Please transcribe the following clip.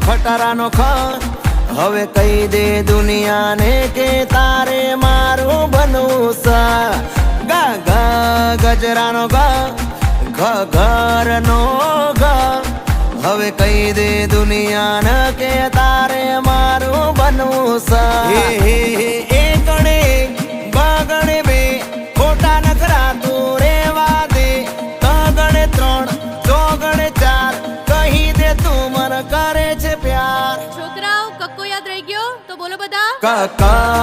ખટારાનો ખ હવે કહી દે દુનિયાને કે તારે મારું બનવું સા ગા ગા ગજરાનો ગા ઘ ઘરનો ગા હવે કહી દે દુનિયાને કે તારે મારું બનવું સા હે હે હે એ ગણે બગણે બે ખોટા નખરા તું રેવા દે ત ગણે 3 જો ગણે 4 કહી દે તું મને કરે છે પ્યાર છોકરાઓ કક્કો યાદ રહી ગયો તો બોલો બધા કાકા